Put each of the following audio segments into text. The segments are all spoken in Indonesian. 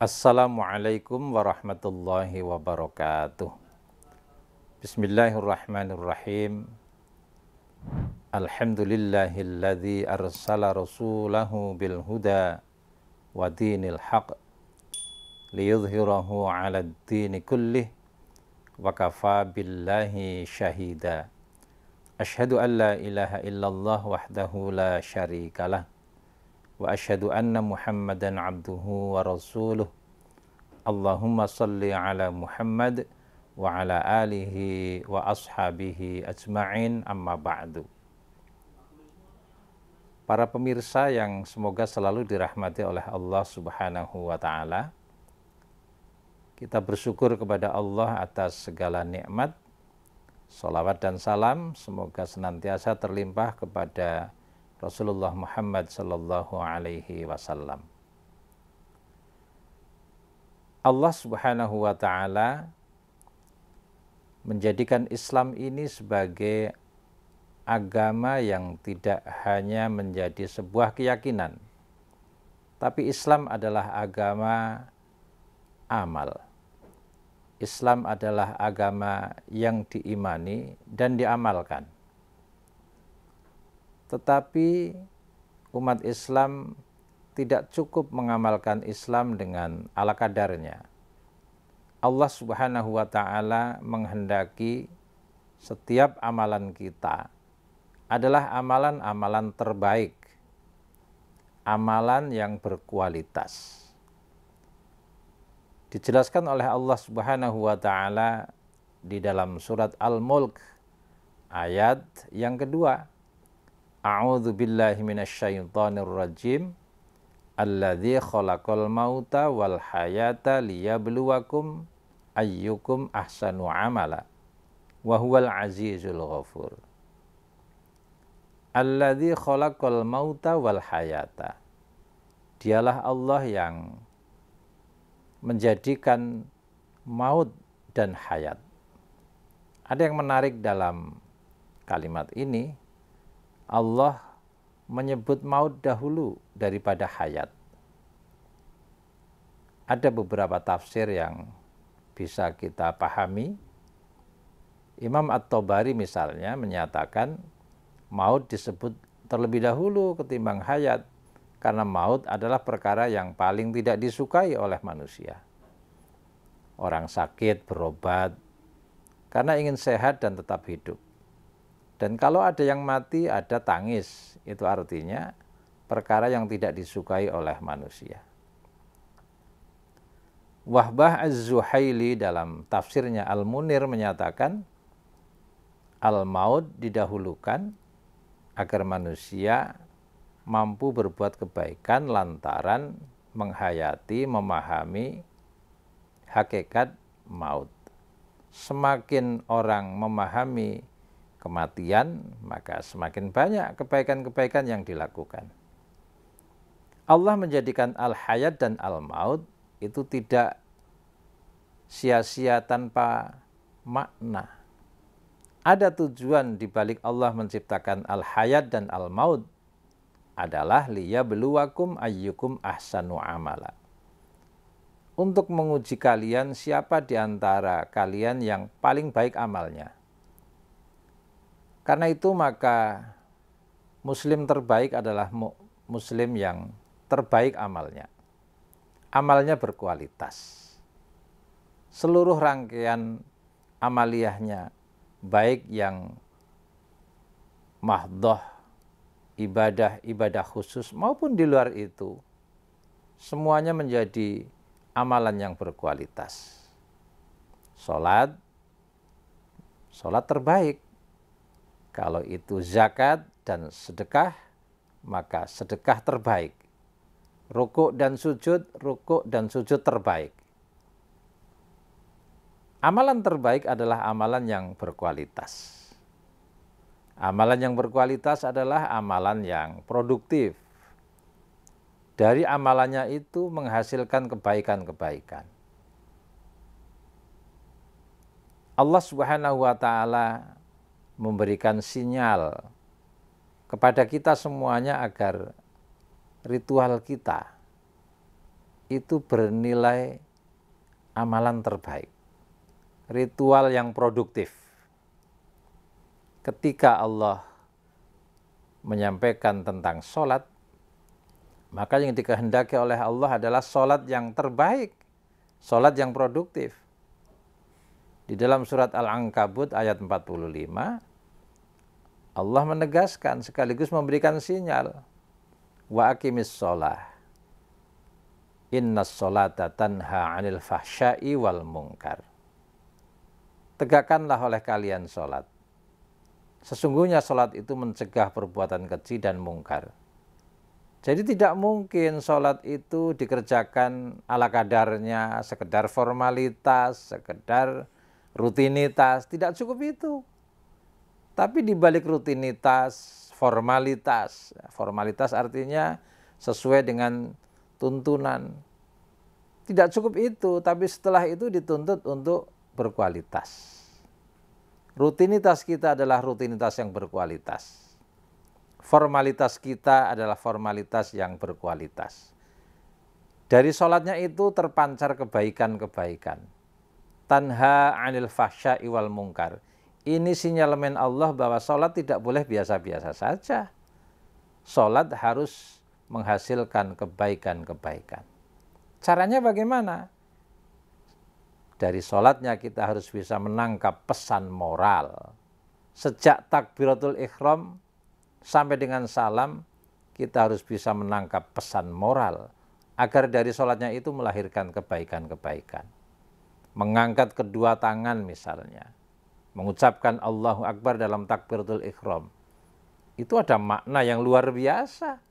Assalamualaikum warahmatullahi wabarakatuh. Bismillahirrahmanirrahim. Alhamdulillahilladzi arsala rasulahu bil huda wa dinil haq liyudhhirahu 'alad dini kullih wa kafa billahi syahida. Asyhadu an la ilaha illallah wahdahu la syarikalah wa asyhadu anna Muhammadan abduhu wa rasuluh. Allahumma salli ala Muhammad wa ala alihi wa ashabihi ajma'in, amma ba'du. Para pemirsa yang semoga selalu dirahmati oleh Allah Subhanahu wa ta'ala, kita bersyukur kepada Allah atas segala nikmat. Sholawat dan salam semoga senantiasa terlimpah kepada Rasulullah Muhammad sallallahu alaihi wasallam. Allah Subhanahu wa ta'ala menjadikan Islam ini sebagai agama yang tidak hanya menjadi sebuah keyakinan, tapi Islam adalah agama amal. Islam adalah agama yang diimani dan diamalkan. Tetapi umat Islam tidak cukup mengamalkan Islam dengan ala kadarnya. Allah Subhanahu wa ta'ala menghendaki setiap amalan kita adalah amalan-amalan terbaik, amalan yang berkualitas. Dijelaskan oleh Allah Subhanahu wa ta'ala di dalam surat Al-Mulk ayat yang kedua. A'udzu billahi minasyaitonir rajim. Alladzi khalaqal mauta wal hayata liyabluwakum ayyukum ahsanu amala wa huwal azizul ghafur. Alladzi khalaqal mauta wal hayata. Dialah Allah yang menjadikan maut dan hayat. Ada yang menarik dalam kalimat ini. Allah menyebut maut dahulu daripada hayat. Ada beberapa tafsir yang bisa kita pahami. Imam At-Tabari misalnya menyatakan maut disebut terlebih dahulu ketimbang hayat, karena maut adalah perkara yang paling tidak disukai oleh manusia. Orang sakit berobat karena ingin sehat dan tetap hidup. Dan kalau ada yang mati, ada tangis. Itu artinya perkara yang tidak disukai oleh manusia. Wahbah Az-Zuhaili dalam tafsirnya Al-Munir menyatakan, al-maut didahulukan agar manusia mampu berbuat kebaikan lantaran menghayati, memahami hakikat maut. Semakin orang memahami kematian, maka semakin banyak kebaikan-kebaikan yang dilakukan. Allah menjadikan al-hayat dan al-maut itu tidak sia-sia tanpa makna. Ada tujuan di balik Allah menciptakan al-hayat dan al-maut adalah liyabluwakum ayyukum ahsanu amala. Untuk menguji kalian siapa di antara kalian yang paling baik amalnya. Karena itu maka muslim terbaik adalah muslim yang terbaik amalnya. Amalnya berkualitas. Seluruh rangkaian amaliyahnya, baik yang mahdhah, ibadah khusus maupun di luar itu, semuanya menjadi amalan yang berkualitas. Salat terbaik. Kalau itu zakat dan sedekah, maka sedekah terbaik. Rukuk dan sujud terbaik. Amalan terbaik adalah amalan yang berkualitas. Amalan yang berkualitas adalah amalan yang produktif. Dari amalannya itu menghasilkan kebaikan-kebaikan. Allah Subhanahu wa ta'ala memberikan sinyal kepada kita semuanya agar ritual kita, itu bernilai amalan terbaik, ritual yang produktif. Ketika Allah menyampaikan tentang sholat, maka yang dikehendaki oleh Allah adalah sholat yang terbaik, sholat yang produktif. Di dalam surat Al-Ankabut ayat 45, Allah menegaskan sekaligus memberikan sinyal, wa aqimis sholah, innas sholata tanha 'anil fahsya'i wal munkar. Tegakkanlah oleh kalian sholat. Sesungguhnya sholat itu mencegah perbuatan keji dan mungkar. Jadi tidak mungkin sholat itu dikerjakan ala kadarnya, sekedar formalitas, sekedar rutinitas. Tidak cukup itu. Tapi di balik rutinitas, formalitas artinya sesuai dengan tuntunan. Tidak cukup itu, tapi setelah itu dituntut untuk berkualitas. Rutinitas kita adalah rutinitas yang berkualitas. Formalitas kita adalah formalitas yang berkualitas. Dari sholatnya itu terpancar kebaikan-kebaikan. Tanha 'anil fahsya'i wal munkar. Ini sinyalemen Allah bahwa sholat tidak boleh biasa-biasa saja. Sholat harus menghasilkan kebaikan-kebaikan. Caranya bagaimana? Dari sholatnya kita harus bisa menangkap pesan moral. Sejak takbiratul ihram sampai dengan salam, kita harus bisa menangkap pesan moral. Agar dari sholatnya itu melahirkan kebaikan-kebaikan. Mengangkat kedua tangan misalnya. Mengucapkan Allahu Akbar dalam takbiratul ihram. Itu ada makna yang luar biasa.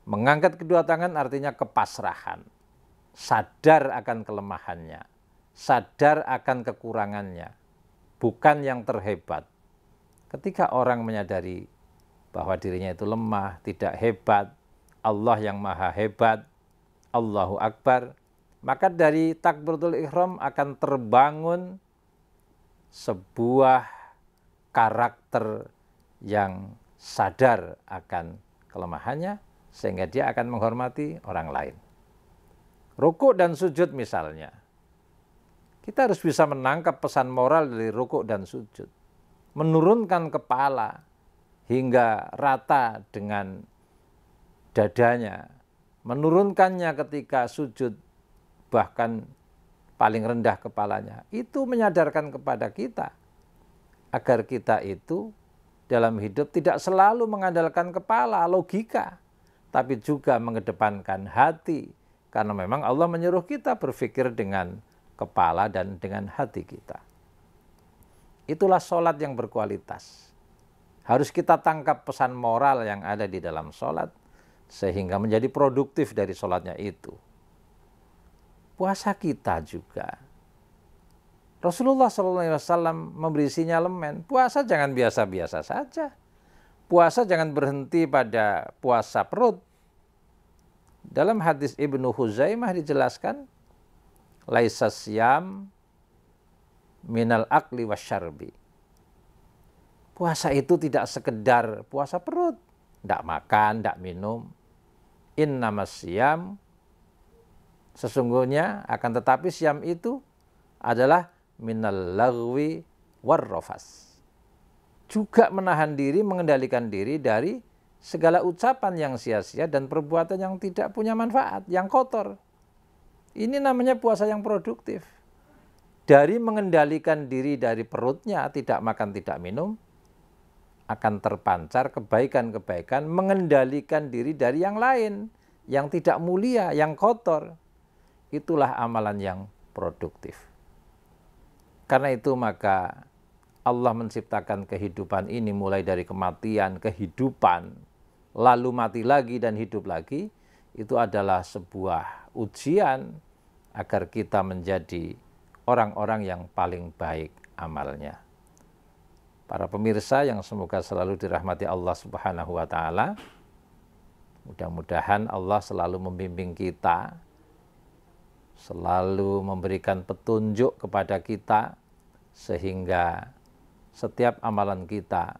Mengangkat kedua tangan artinya kepasrahan. Sadar akan kelemahannya. Sadar akan kekurangannya. Bukan yang terhebat. Ketika orang menyadari bahwa dirinya itu lemah, tidak hebat, Allah yang maha hebat, Allahu Akbar, maka dari takbiratul ihram akan terbangun sebuah karakter yang sadar akan kelemahannya, sehingga dia akan menghormati orang lain. Rukuk dan sujud misalnya. Kita harus bisa menangkap pesan moral dari rukuk dan sujud. Menurunkan kepala hingga rata dengan dadanya. Menurunkannya ketika sujud, bahkan paling rendah kepalanya. Itu menyadarkan kepada kita agar kita itu dalam hidup tidak selalu mengandalkan kepala, logika, tapi juga mengedepankan hati. Karena memang Allah menyuruh kita berpikir dengan kepala dan dengan hati kita. Itulah sholat yang berkualitas. Harus kita tangkap pesan moral yang ada di dalam sholat, sehingga menjadi produktif dari sholatnya itu. Puasa kita juga. Rasulullah SAW memberi sinyalemen, puasa jangan biasa-biasa saja. Puasa jangan berhenti pada puasa perut. Dalam hadis Ibnu Huzaimah dijelaskan, laisa siyam minal akli wasyarbi. Puasa itu tidak sekedar puasa perut, tidak makan, tidak minum. Innamas siyam, sesungguhnya akan tetapi siam itu adalah minal lagwi warrofas. Juga menahan diri, mengendalikan diri dari segala ucapan yang sia-sia dan perbuatan yang tidak punya manfaat, yang kotor. Ini namanya puasa yang produktif. Dari mengendalikan diri dari perutnya, tidak makan, tidak minum, akan terpancar kebaikan-kebaikan, mengendalikan diri dari yang lain, yang tidak mulia, yang kotor. Itulah amalan yang produktif. Karena itu maka Allah menciptakan kehidupan ini mulai dari kematian, kehidupan, lalu mati lagi dan hidup lagi. Itu adalah sebuah ujian agar kita menjadi orang-orang yang paling baik amalnya. Para pemirsa yang semoga selalu dirahmati Allah Subhanahu wa Ta'ala, mudah-mudahan Allah selalu membimbing kita, selalu memberikan petunjuk kepada kita, sehingga setiap amalan kita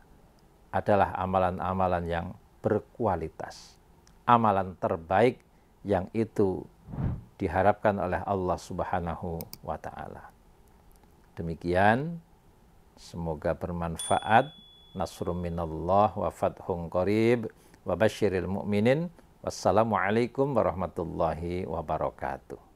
adalah amalan-amalan yang berkualitas, amalan terbaik yang itu diharapkan oleh Allah Subhanahu wa taala. Demikian, semoga bermanfaat. Nasrum minallah wa fathun qarib wa basyiril mu'minin. Wassalamualaikum warahmatullahi wabarakatuh.